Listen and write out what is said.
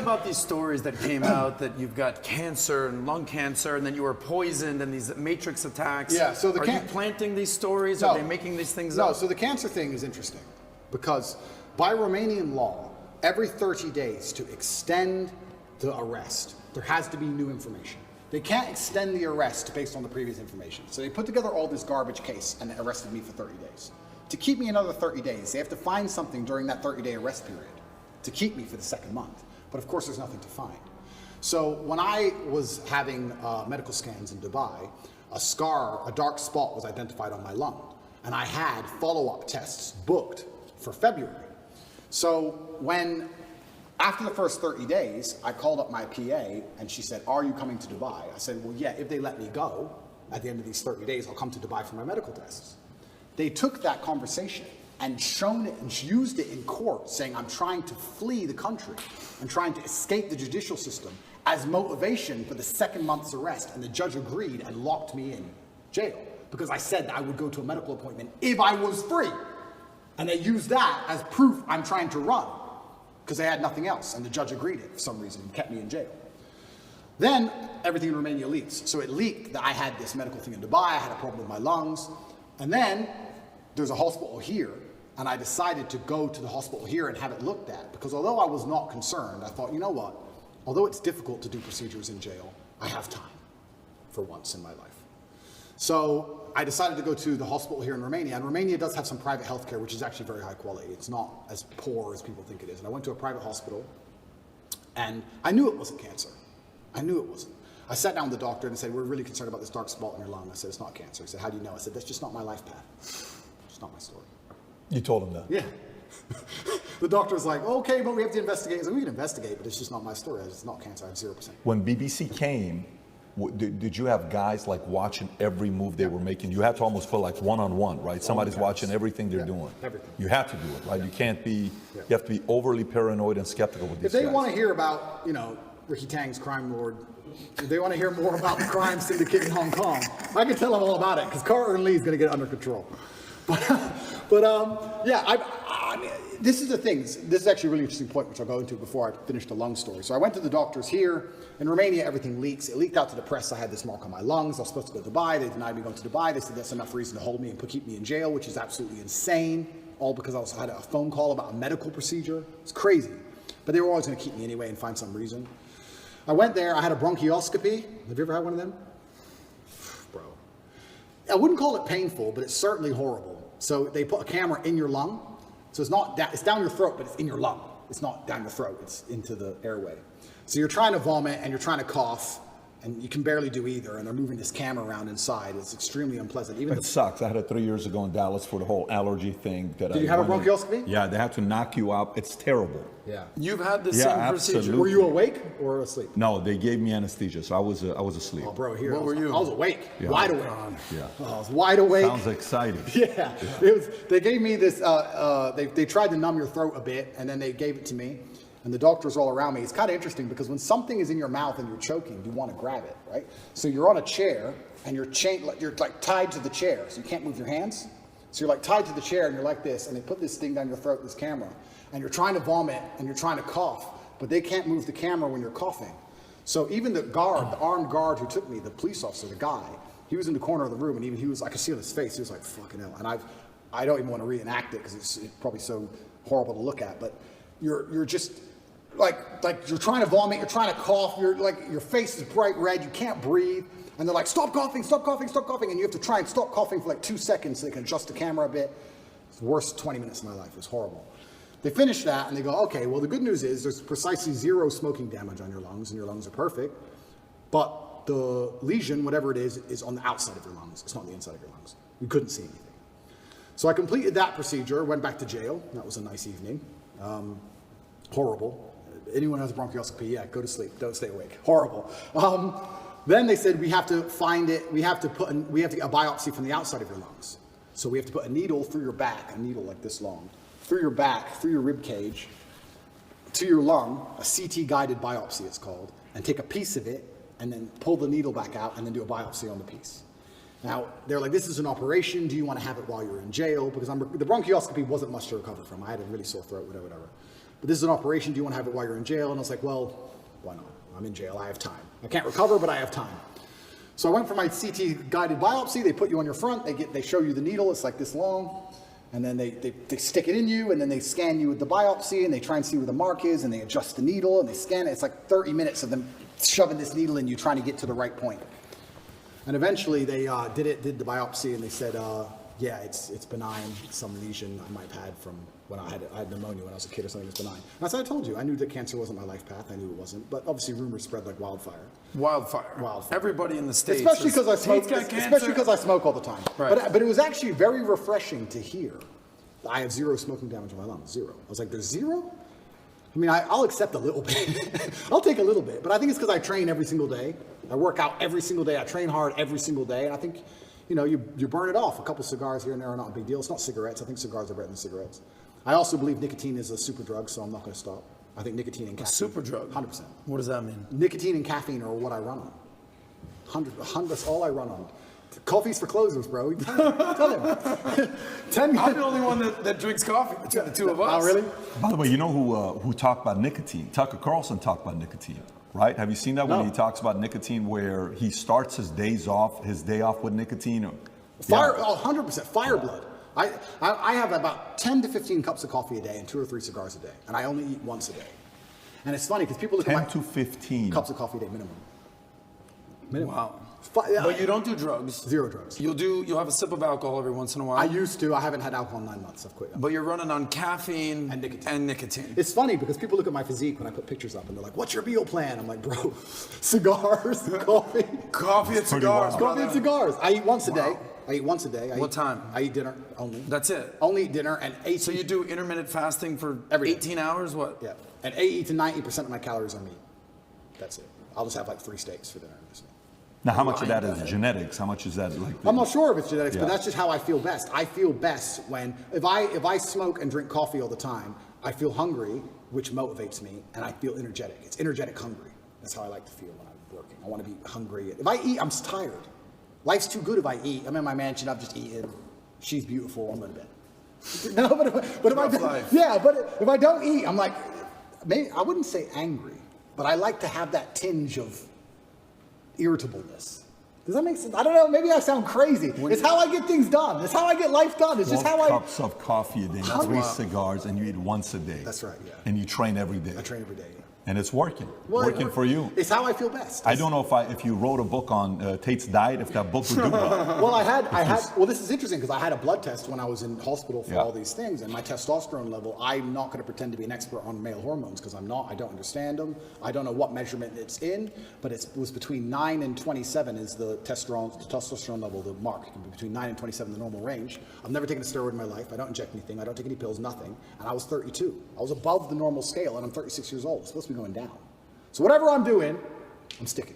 about these stories that came out that you've got cancer and lung cancer, and then you were poisoned, and these matrix attacks. Yeah. So are you planting these stories? No. Are they making these things up? No. So the cancer thing is interesting because by Romanian law, every 30 days to extend the arrest, there has to be new information. They can't extend the arrest based on the previous information. So they put together all this garbage case and arrested me for 30 days. To keep me another 30 days, they have to find something during that 30-day arrest period to keep me for the second month. But of course, there's nothing to find. So when I was having medical scans in Dubai, a scar, a dark spot was identified on my lung. And I had follow-up tests booked for February. So after the first 30 days, I called up my PA and she said, "Are you coming to Dubai?" I said, "Well, yeah, if they let me go at the end of these 30 days, I'll come to Dubai for my medical tests." They took that conversation and shown it and used it in court, saying I'm trying to flee the country and trying to escape the judicial system as motivation for the second month's arrest. And the judge agreed and locked me in jail because I said that I would go to a medical appointment if I was free. And they used that as proof I'm trying to run, because they had nothing else, and the judge agreed it for some reason and kept me in jail. Then everything in Romania leaks. So it leaked that I had this medical thing in Dubai, I had a problem with my lungs, and then there's a hospital here, and I decided to go to the hospital here and have it looked at, because although I was not concerned, I thought, you know what, although it's difficult to do procedures in jail, I have time for once in my life. So I decided to go to the hospital here in Romania, and Romania does have some private healthcare, which is actually very high quality. It's not as poor as people think it is. And I went to a private hospital, and I knew it wasn't cancer. I knew it wasn't. I sat down with the doctor and said, "We're really concerned about this dark spot in your lung." I said, "It's not cancer." He said, "How do you know?" I said, "That's just not my life path. It's not my story." You told him that? Yeah. The doctor was like, "Okay, but we have to investigate." I said, "We can investigate, but it's just not my story. It's not cancer. I have 0%. When BBC came, did you have guys like watching every move they were making? You had to almost feel like one-on-one, right? Somebody's watching everything they're doing. Everything. You have to do it, right? You can't be, you have to be overly paranoid and skeptical with these guys. If they guys. want to hear about, Ricky Tang's crime lord, if they want to hear more about the crime syndicate in Hong Kong, I can tell them all about it, because Carter Lee is going to get it under control. Yeah, I mean, this is the thing. This is actually a really interesting point, which I'll go into before I finish the lung story. So I went to the doctors here. In Romania, everything leaks. It leaked out to the press. I had this mark on my lungs. I was supposed to go to Dubai. They denied me going to Dubai. They said that's enough reason to hold me and keep me in jail, which is absolutely insane, all because I had a phone call about a medical procedure. It's crazy. But they were always going to keep me anyway and find some reason. I went there. I had a bronchioscopy. Have you ever had one of them? Bro. I wouldn't call it painful, but it's certainly horrible. So they put a camera in your lung. So it's down your throat, but it's in your lung. It's not down your throat, it's into the airway. So you're trying to vomit and you're trying to cough, and you can barely do either, and they're moving this camera around inside. It's extremely unpleasant. It sucks. I had it 3 years ago in Dallas for the whole allergy thing. Did you have a bronchioscopy? Yeah, they had to knock you out. It's terrible. Yeah. You've had the same procedure. Were you awake or asleep? No, they gave me anesthesia, so I was asleep. Oh, bro, here. What were you? I was awake, wide awake. Yeah. Oh, I was wide awake. Sounds exciting. Yeah. They gave me this, they tried to numb your throat a bit, and then they gave it to me. And the doctors all around me. It's kind of interesting because when something is in your mouth and you're choking, you want to grab it, right? So you're on a chair and you're like tied to the chair, so you can't move your hands. So you're like tied to the chair and you're like this, and they put this thing down your throat, this camera, and you're trying to vomit and you're trying to cough, but they can't move the camera when you're coughing. So even the armed guard who took me, the police officer, the guy, he was in the corner of the room, and even he was, I could see on his face, he was like, "Fucking hell." And I don't even want to reenact it because it's probably so horrible to look at, but you're just like you're trying to vomit, you're trying to cough, you're like, your face is bright red, you can't breathe, and they're like, "Stop coughing, stop coughing, stop coughing," and you have to try and stop coughing for like 2 seconds so they can adjust the camera a bit. It's the worst 20 minutes of my life. It was horrible. They finish that and they go, "Okay, well, the good news is there's precisely 0 smoking damage on your lungs, and your lungs are perfect, but the lesion, whatever it is on the outside of your lungs. It's not on the inside of your lungs. We couldn't see anything." So I completed that procedure, went back to jail. That was a nice evening. Horrible. Anyone who has a bronchioscopy, yeah, go to sleep. Don't stay awake. Horrible. Then they said we have to find it. We have to get a biopsy from the outside of your lungs. So we have to put a needle through your back, a needle like this long, through your back, through your rib cage, to your lung, a CT guided biopsy it's called, and take a piece of it and then pull the needle back out and then do a biopsy on the piece. Now, they're like, "This is an operation. Do you want to have it while you're in jail?" Because the bronchioscopy wasn't much to recover from. I had a really sore throat, whatever. but this is an operation. Do you want to have it while you're in jail? And I was like, well, why not? I'm in jail. I have time. I can't recover, but I have time. So I went for my CT guided biopsy. They put you on your front. They show you the needle. It's like this long. And then they stick it in you, and then they scan you with the biopsy, and they try and see where the mark is, and they adjust the needle, and they scan it. It's like 30 minutes of them shoving this needle in you, trying to get to the right point. And eventually they did the biopsy, and they said, yeah, it's benign. Some lesion I might have had from when I had pneumonia when I was a kid or something. It's benign. And as I told you, I knew that cancer wasn't my life path. I knew it wasn't. But obviously rumors spread like wildfire. Wildfire. Everybody in the States. Especially because I smoke. Tate's got Especially because I smoke all the time. Right. But it was actually very refreshing to hear. I have zero smoking damage on my lungs. Zero. I was like, there's zero? I mean, I'll accept a little bit. I'll take a little bit. But I think it's because I train every single day. I work out every single day. I train hard every single day. And I think, you burn it off. A couple cigars here and there are not a big deal. It's not cigarettes. I think cigars are better than cigarettes. I also believe nicotine is a super drug, so I'm not going to stop. I think nicotine and caffeine. A super drug? 100%. What does that mean? Nicotine and caffeine are what I run on. 100, that's all I run on. Coffee's for closers, bro. Tell him. 10 I'm the only one that drinks coffee between the two of us. Oh, really? By the way, you know who talked about nicotine? Tucker Carlson talked about nicotine, right? Have you seen that when he talks about nicotine, where he starts his day off with nicotine? Fire, 100%. Fire blood. I have about 10 to 15 cups of coffee a day and 2 or 3 cigars a day, and I only eat once a day. And it's funny because people look at my 10 to 15 cups of coffee a day minimum. Wow. But you don't do drugs. Zero drugs. You'll have a sip of alcohol every once in a while. I used to. I haven't had alcohol in 9 months. I've quit. But you're running on caffeine and nicotine. It's funny because people look at my physique when I put pictures up and they're like, what's your meal plan? I'm like, bro, cigars, coffee. Coffee and cigars. Coffee and cigars. I eat once a day. What time? I eat dinner only. That's it? Only eat dinner and 18. So you do intermittent fasting for every 18 hours? What? Yeah. And 80 to 90% of my calories are meat. That's it. I'll just have like 3 steaks for dinner. Now, how much of that is genetics? How much is that like? I'm not sure if it's genetics, but that's just how I feel best. I feel best when, if I smoke and drink coffee all the time, I feel hungry, which motivates me, and I feel energetic. It's energetic hungry. That's how I like to feel when I'm working. I want to be hungry. If I eat, I'm tired. Life's too good if I eat. I'm in my mansion, I've just eaten. She's beautiful, I'm going to bed. No, but if I don't eat, I'm like, maybe I wouldn't say angry, but I like to have that tinge of irritableness. Does that make sense? I don't know. Maybe I sound crazy. It's how I get things done. It's how I get life done. It's just how 12 cups of coffee a day, 3 cigars, and you eat once a day. That's right, yeah. And you train every day. I train every day, yeah. And it's working. Working for you. It's how I feel best. I don't know if you wrote a book on Tate's diet, if that book would do well. Well, this is interesting because I had a blood test when I was in hospital for all these things, and my testosterone level, I'm not going to pretend to be an expert on male hormones because I'm not. I don't understand them. I don't know what measurement it's in, but it was between 9 and 27 is the testosterone level, the mark. It can be between 9 and 27, the normal range. I've never taken a steroid in my life. I don't inject anything. I don't take any pills, nothing. And I was 32. I was above the normal scale, and I'm 36 years old. It's supposed to be going down. So whatever I'm doing, I'm sticking to.